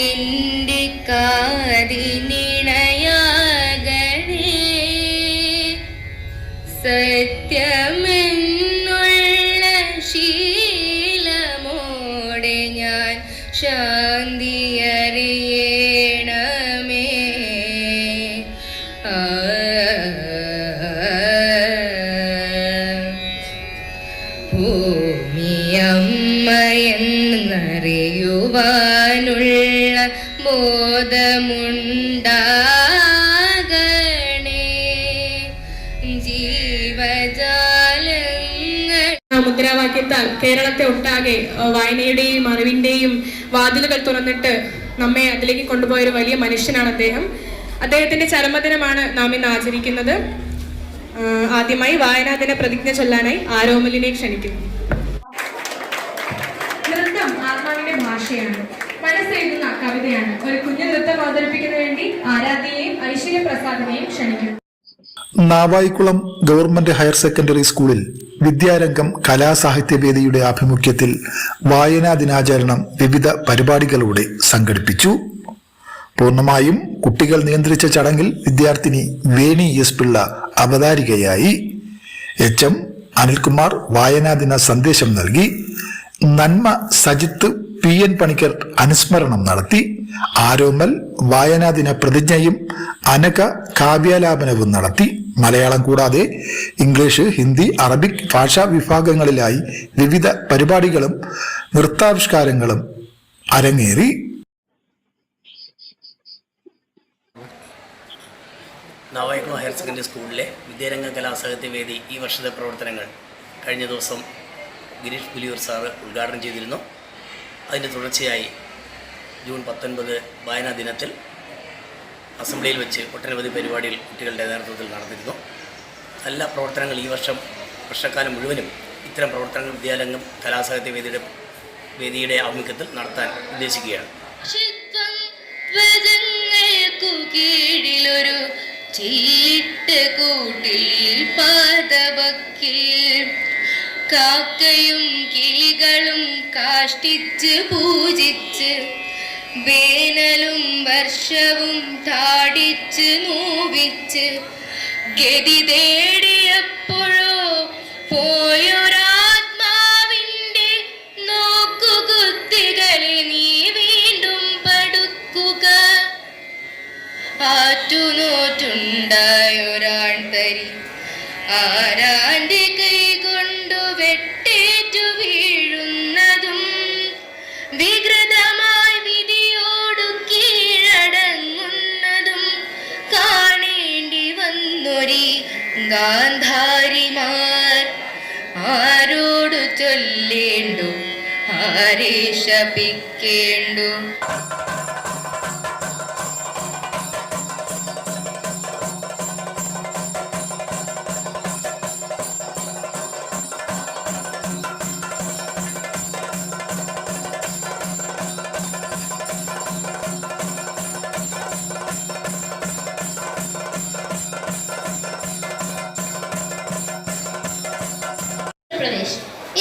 എൻ്റെ കാതിനിണയാകണേ സത്യമെന്നുള്ള ശീലമോടെ ഞാൻ ശാന്തി അറിയണമേ. ഭൂമിയമ്മയെന്നറിയുവാനുള്ള ബോധമുണ്ടാകണേ. ജീവജാലങ്ങൾ മുദ്രാവാക്യത്താൽ കേരളത്തെ ഒട്ടാകെ വായനയുടെയും അറിവിന്റെയും വാതിലുകൾ തുറന്നിട്ട് നമ്മെ അതിലേക്ക് കൊണ്ടുപോയൊരു വലിയ മനുഷ്യനാണ് അദ്ദേഹം. അദ്ദേഹത്തിന്റെ ചരമദിനമാണ് നാം ഇന്ന് ആചരിക്കുന്നത്. ആദ്യമായി വായനാ ദിന പ്രതിജ്ഞ ചൊല്ലാനായി ആരോമലിനെ ക്ഷണിക്കുന്നു. നൃത്തം ആത്മാവിന്റെ ഭാഷയാണ്, മനസ്സെഴുതുന്ന കവിതയാണ്. ഒരു കുഞ്ഞു നൃത്തം അവതരിപ്പിക്കുന്നതിന് വേണ്ടി ആരാധ്യയെയും ഐശ്വര്യപ്രസാദിനെയും ക്ഷണിക്കുന്നു. നാവായിക്കുളം ഗവൺമെന്റ് ഹയർ സെക്കൻഡറി സ്കൂളിൽ വിദ്യാരംഗം കലാസാഹിത്യവേദിയുടെ ആഭിമുഖ്യത്തിൽ വായനാ ദിനാചരണം വിവിധ പരിപാടികളോടെ സംഘടിപ്പിച്ചു. പൂർണ്ണമായും കുട്ടികൾ നിയന്ത്രിച്ച ചടങ്ങിൽ വിദ്യാർത്ഥിനി വേണി എസ് പിള്ള അവതാരികയായി. എച്ച്.എം. അനിൽകുമാർ വായനാ ദിന സന്ദേശം നൽകി. നന്മ സജിത്ത് പി.എൻ. പണിക്കർ അനുസ്മരണം നടത്തി. ആരോമൽ വായനാ ദിന പ്രതിജ്ഞയും അനക കാവ്യാലാപനവും നടത്തി. മലയാളം കൂടാതെ ഇംഗ്ലീഷ്, ഹിന്ദി, അറബിക് ഭാഷാ വിഭാഗങ്ങളിലായി വിവിധ പരിപാടികളും നൃത്താവിഷ്കാരങ്ങളും അരങ്ങേറി. നാവായിക്കുളം ഹയർ സെക്കൻഡറി സ്കൂളിലെ വിദ്യാരംഗ കലാസാഹിത്യവേദി ഈ വർഷത്തെ പ്രവർത്തനങ്ങൾ കഴിഞ്ഞ ദിവസം ഗിരീഷ് പുലിയൂർ സാറ് ഉദ്ഘാടനം ചെയ്തിരുന്നു. അതിൻ്റെ തുടർച്ചയായി ജൂൺ 19 വായനാ ദിനത്തിൽ അസംബ്ലിയിൽ വെച്ച് ഒട്ടനവധി പരിപാടികൾ കുട്ടികളുടെ നേതൃത്വത്തിൽ നടന്നിരുന്നു. നല്ല പ്രവർത്തനങ്ങൾ ഈ വർഷക്കാലം മുഴുവനും ഇത്തരം പ്രവർത്തനങ്ങൾ വിദ്യാരംഗം കലാസാഹിത്യവേദിയുടെ ആഭിമുഖ്യത്തിൽ നടത്താൻ ഉദ്ദേശിക്കുകയാണ്. കീഴിലൊരു ചീട്ട് കൂട്ടിൽ പാദവക്കിൽ കാക്കയും കിളികളും കാഷ്ടിച്ച് പൂജിച്ച് വേനലും വർഷവും താടിച്ച് നോവിച്ച് ഗതി തേടിയപ്പോഴോ പോയൊരാത്മാവിൻ്റെ നോക്കുകുത്തികളെ നീ വീണ്ടും പടുക്കുക. ആറ്റുനോറ്റുണ്ടായൊരാൺ തരി ആരാന്റെ കൈ കൊണ്ടു വെട്ടേറ്റു വീഴുന്നതും വികൃതമായി വിധിയോടു കീഴടങ്ങുന്നതും കാണേണ്ടി വന്നൊരി ഗാന്ധാരിമാർ ആരോടു ചൊല്ലേണ്ടു ആരെ ശപിക്കേണ്ടു.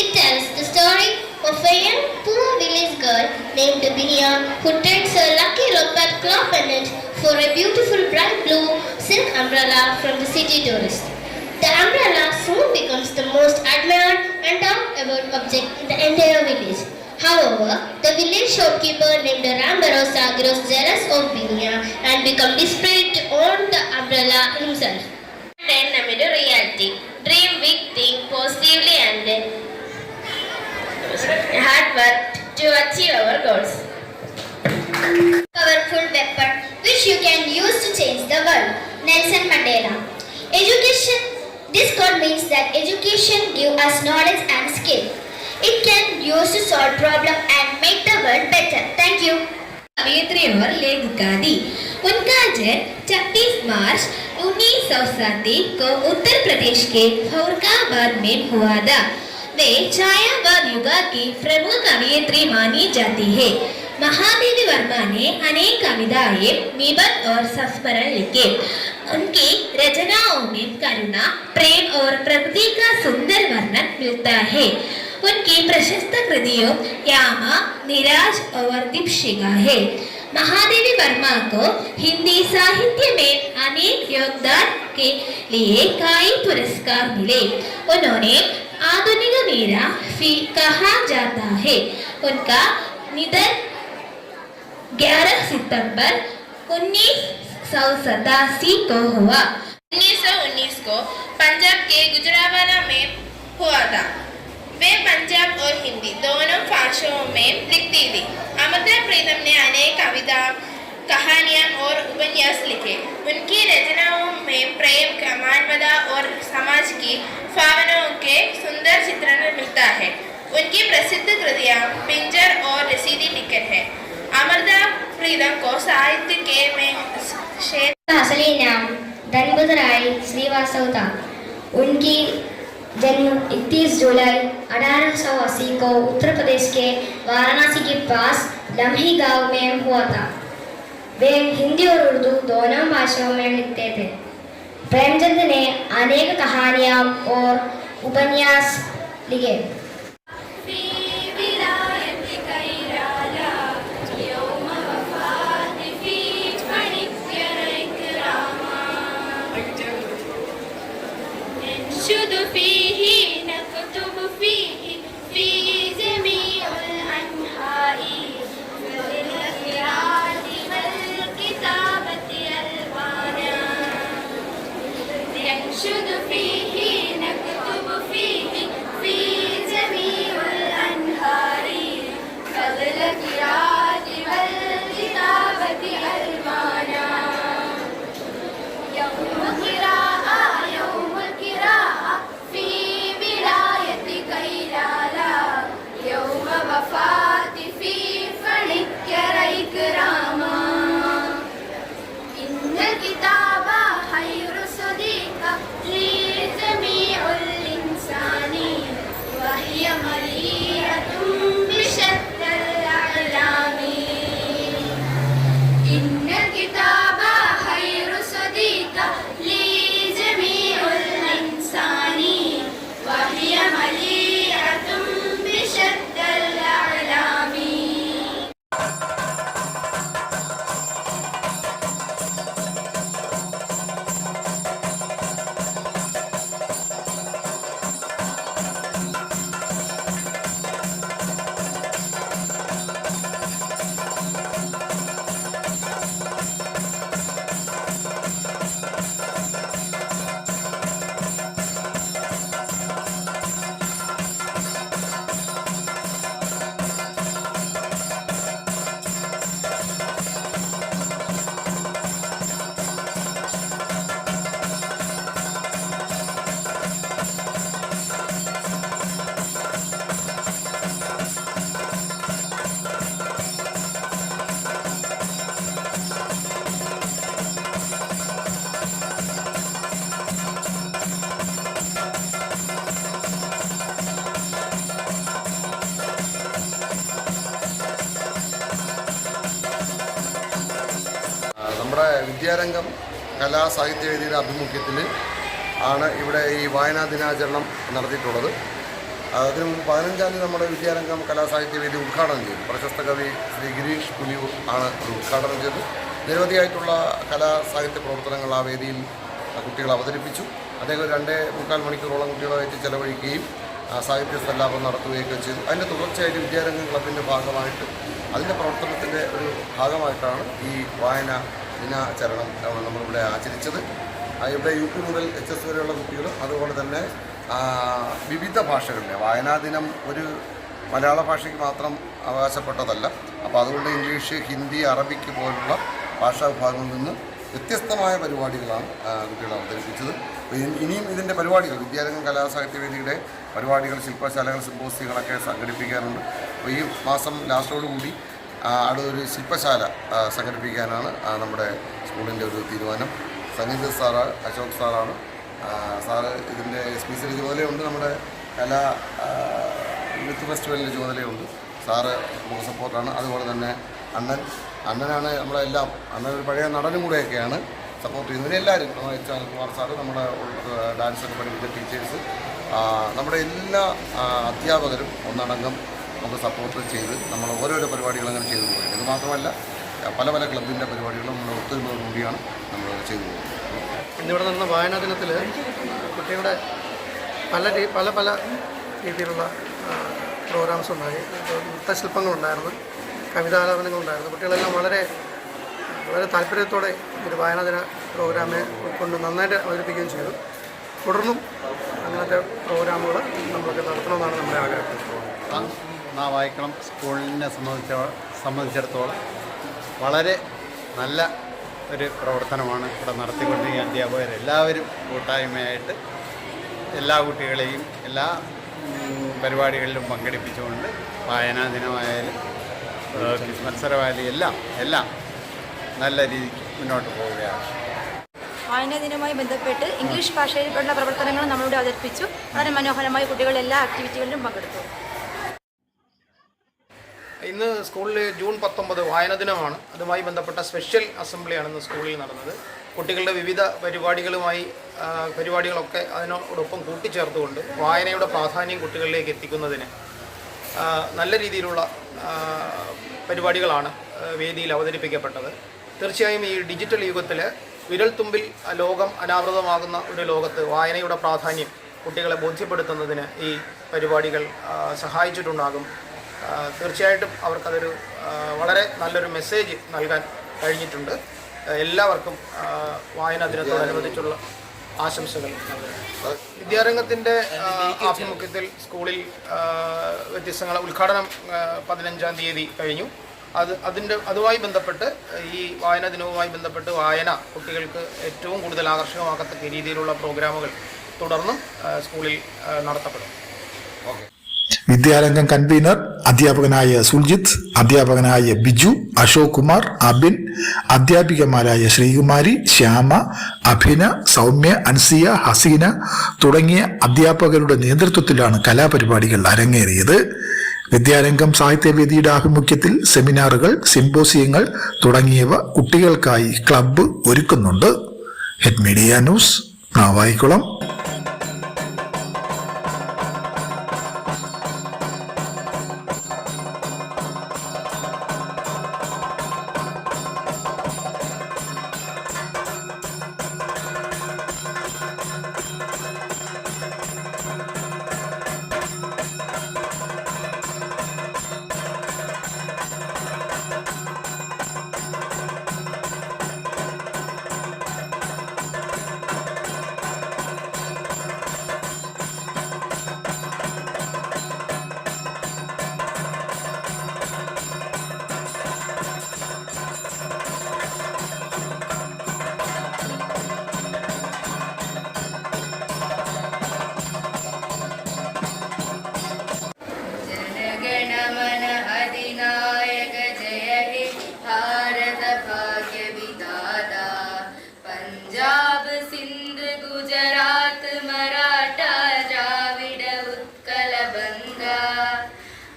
It tells the story of a young poor village girl named Binia who trades her lucky leopard claw pendant for a beautiful bright blue silk umbrella from the city tourist. The umbrella soon becomes the most admired and talked about object in the entire village. However, the village shopkeeper named Rambarosa grows jealous of Binia and becomes desperate to own the umbrella himself. Then amid reality, dream big, think positively and hard work to achieve our goals. Powerful weapon which you can use to change the world. Nelson Mandela. Education. This quote means that education gives us knowledge and skill. It can use to solve problem and make the world better. Thank you. अभिनेत्री और लेखिका थी। उनका जन्म 26 मार्च 1907 को उत्तर प्रदेश के फौरकाबाद में हुआ था। वे छायावाद युग की प्रमुख अभिनेत्री मानी जाती है। महादेवी वर्मा ने अनेक कविताएं, निबंध और संस्मरण लिखे। उनकी रचनाओं में करुणा, प्रेम और प्रकृति का सुंदर वर्णन मिलता है। उनकी प्रशस्त कृतियों यामा, निराश और दीपशिखा है। महादेवी वर्मा को हिंदी साहित्य में अनेक योगदान के लिए कई पुरस्कार मिले। उन्होंने आधुनिक मीरा कहा जाता है। उनका निधन 11 सितंबर 1987 को हुआ। 1919 को पंजाब के गुजरावाला में हुआ था। वे पंजाब और हिंदी दोनों भाषाओं में लिखती थी। अमृता प्रीतम ने अनेक कविता, कहानियाँ और उपन्यास लिखे। उनकी रचनाओं में प्रेम, मानवता और समाज की भावनाओं के सुंदर चित्रण मिलता है। उनकी प्रसिद्ध कृतियाँ पिंजर और रसीदी टिकट है। अमृता प्रीतम को साहित्य के में असली नाम धनपत राय श्रीवास्तव था। उनकी जन्म 31 जुलाई 1880 को उत्तर प्रदेश के वाराणसी के पास लम्ही गांव में हुआ था। वे हिंदी और उर्दू दोनों भाषाओं में लिखते थे। प्रेमचंद ने अनेक कहानियाँ और उपन्यास लिखे। നമ്മുടെ വിദ്യാരംഗം കലാസാഹിത്യവേദിയുടെ ആഭിമുഖ്യത്തിൽ ആണ് ഇവിടെ ഈ വായനാ ദിനാചരണം നടത്തിയിട്ടുള്ളത്. അതിനു മുമ്പ് 15-ാം തീയതി നമ്മുടെ വിദ്യാരംഗം കലാസാഹിത്യവേദി ഉദ്ഘാടനം ചെയ്തു. പ്രശസ്ത കവി ശ്രീ ഗിരീഷ് പുലിയൂർ ആണ് അത് ഉദ്ഘാടനം ചെയ്തത്. നിരവധിയായിട്ടുള്ള കലാസാഹിത്യ പ്രവർത്തനങ്ങൾ ആ വേദിയിൽ കുട്ടികൾ അവതരിപ്പിച്ചു. അദ്ദേഹം 2.25 മണിക്കൂറോളം കുട്ടികളുമായിട്ട് ചെലവഴിക്കുകയും സാഹിത്യ സല്ലാപം നടത്തുകയൊക്കെ ചെയ്തു. അതിൻ്റെ തുടർച്ചയായിട്ട് വിദ്യാരംഗം ക്ലബിൻ്റെ ഭാഗമായിട്ട് അതിൻ്റെ പ്രവർത്തനത്തിൻ്റെ ഒരു ഭാഗമായിട്ടാണ് ഈ വായന ദിനാചരണം നമ്മളിവിടെ ആചരിച്ചത്. ഇവിടെ UP മുതൽ HS വരെയുള്ള കുട്ടികളും അതുപോലെ തന്നെ വിവിധ ഭാഷകളിലെ വായനാ ദിനം ഒരു മലയാള ഭാഷയ്ക്ക് മാത്രം അവകാശപ്പെട്ടതല്ല. അപ്പോൾ അതുകൊണ്ട് ഇംഗ്ലീഷ്, ഹിന്ദി, അറബിക്ക് പോലുള്ള ഭാഷാ വിഭാഗങ്ങളിൽ നിന്ന് വ്യത്യസ്തമായ പരിപാടികളാണ് കുട്ടികൾ അവതരിപ്പിച്ചത്. ഇനിയും ഇതിൻ്റെ പരിപാടികൾ വിദ്യാരംഗം കലാസാഹിത്യവേദിയുടെ പരിപാടികൾ, ശില്പശാലകൾ, സിമ്പോസിയങ്ങളൊക്കെ സംഘടിപ്പിക്കാനുണ്ട്. അപ്പോൾ ഈ മാസം ലാസ്റ്റോടുകൂടി അവിടെ ഒരു ശില്പശാല സംഘടിപ്പിക്കാനാണ് നമ്മുടെ സ്കൂളിൻ്റെ ഒരു തീരുമാനം. സംഗീത സാറ് അശോക് സാറാണ്. സാറ് ഇതിൻ്റെ സ്പീഷ്യൽ ചുമതലയുണ്ട്. നമ്മുടെ കലാ യൂത്ത് ഫെസ്റ്റിവലിൻ്റെ ചുമതലയുണ്ട്. സാറ് നമുക്ക് സപ്പോർട്ടാണ്. അതുപോലെ തന്നെ അണ്ണനാണ് നമ്മളെല്ലാം. അണ്ണൻ ഒരു പഴയ നടനും കൂടെയൊക്കെയാണ് സപ്പോർട്ട് ചെയ്യുന്നത്. എല്ലാവരും HR കുമാർ സാറ്, നമ്മുടെ ഡാൻസൊക്കെ പഠിപ്പിച്ച ടീച്ചേഴ്സ്, നമ്മുടെ എല്ലാ അധ്യാപകരും ഒന്നടങ്കം നമുക്ക് സപ്പോർട്ട് ചെയ്ത് നമ്മൾ ഓരോരോ പരിപാടികൾ അങ്ങനെ ചെയ്തു പോയി. ഇത് മാത്രമല്ല പല പല ക്ലബിൻ്റെ പരിപാടികളും നമ്മൾ ഒത്തൊരുമയോടുകൂടിയാണ് നമ്മൾ ചെയ്തു പോകുന്നത്. ഇന്നിവിടെ നടന്ന വായനാ ദിനത്തിൽ കുട്ടികളുടെ പല പല രീതിയിലുള്ള പ്രോഗ്രാംസ് ഉണ്ടായി. നൃത്തശില്പങ്ങളുണ്ടായിരുന്നു, കവിതാലാപനങ്ങളുണ്ടായിരുന്നു. കുട്ടികളെല്ലാം വളരെ താല്പര്യത്തോടെ ഒരു വായനാ ദിന പ്രോഗ്രാമിനെ കൊണ്ട് നന്നായിട്ട് അവതരിപ്പിക്കുകയും ചെയ്തു. തുടർന്നും അങ്ങനത്തെ പ്രോഗ്രാമുകൾ നമ്മളൊക്കെ നടത്തണമെന്നാണ് നമ്മുടെ ആഗ്രഹം. നാവായിക്കുളം സ്കൂളിനെ സംബന്ധിച്ചിടത്തോളം വളരെ നല്ല ഒരു പ്രവർത്തനമാണ് ഇവിടെ നടത്തിക്കൊണ്ടിരിക്കുന്ന അധ്യാപകരെല്ലാവരും കൂട്ടായ്മയായിട്ട് എല്ലാ കുട്ടികളെയും എല്ലാ പരിപാടികളിലും പങ്കെടുപ്പിച്ചുകൊണ്ട് വായനാ ദിനമായാലും ക്വിസ് മത്സരമായാലും എല്ലാം നല്ല രീതിക്ക് മുന്നോട്ട് പോവുകയാണ്. വായനാ ദിനവുമായി ബന്ധപ്പെട്ട് ഇംഗ്ലീഷ് ഭാഷയിലുള്ള പ്രവർത്തനങ്ങൾ നമ്മളിവിടെ അവതരിപ്പിച്ചു. വളരെ മനോഹരമായി കുട്ടികൾ എല്ലാ ആക്ടിവിറ്റികളിലും പങ്കെടുത്തു. ഇന്ന് സ്കൂളിൽ ജൂൺ 19 വായനാ ദിനമാണ്. അതുമായി ബന്ധപ്പെട്ട സ്പെഷ്യൽ അസംബ്ലിയാണ് ഇന്ന് സ്കൂളിൽ നടന്നത്. കുട്ടികളുടെ വിവിധ പരിപാടികളൊക്കെ അതിനോടൊപ്പം കൂട്ടിച്ചേർത്തുകൊണ്ട് വായനയുടെ പ്രാധാന്യം കുട്ടികളിലേക്ക് എത്തിക്കുന്നതിന് നല്ല രീതിയിലുള്ള പരിപാടികളാണ് വേദിയിൽ അവതരിപ്പിക്കപ്പെട്ടത്. തീർച്ചയായും ഈ ഡിജിറ്റൽ യുഗത്തിൽ വിരൽത്തുമ്പിൽ ലോകം അനാവൃതമാകുന്ന ഒരു ലോകത്ത് വായനയുടെ പ്രാധാന്യം കുട്ടികളെ ബോധ്യപ്പെടുത്തുന്നതിന് ഈ പരിപാടികൾ സഹായിച്ചിട്ടുണ്ടാകും. തീർച്ചയായിട്ടും അവർക്കതൊരു വളരെ നല്ലൊരു മെസ്സേജ് നൽകാൻ കഴിഞ്ഞിട്ടുണ്ട്. എല്ലാവർക്കും വായനാ ദിനത്തോടനുബന്ധിച്ചുള്ള ആശംസകൾ. വിദ്യാരംഗത്തിൻ്റെ ആഭിമുഖ്യത്തിൽ സ്കൂളിൽ വ്യത്യസ്തങ്ങളെ ഉദ്ഘാടനം 15-ാം തീയതി കഴിഞ്ഞു. അതുമായി ബന്ധപ്പെട്ട് ഈ വായനാ ദിനവുമായി ബന്ധപ്പെട്ട് വായന കുട്ടികൾക്ക് ഏറ്റവും കൂടുതൽ ആകർഷകമാക്കത്തക്ക രീതിയിലുള്ള പ്രോഗ്രാമുകൾ തുടർന്നും സ്കൂളിൽ നടത്തപ്പെടും. വിദ്യാരംഗം കൺവീനർ അധ്യാപകനായ സുൽജിത്ത്, അധ്യാപകനായ ബിജു, അശോക് കുമാർ, അബിൻ, അധ്യാപികമാരായ ശ്രീകുമാരി, ശ്യാമ, അഭിന, സൗമ്യ, അൻസിയ, ഹസീന തുടങ്ങിയ അധ്യാപകരുടെ നേതൃത്വത്തിലാണ് കലാപരിപാടികൾ അരങ്ങേറിയത്. വിദ്യാരംഗം സാഹിത്യവേദിയുടെ ആഭിമുഖ്യത്തിൽ സെമിനാറുകൾ, സിംപോസിയങ്ങൾ തുടങ്ങിയവ കുട്ടികൾക്കായി ക്ലബ്ബ് ഒരുക്കുന്നുണ്ട്. Head media news, Navaikulam.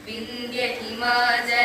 Vindhya Himachal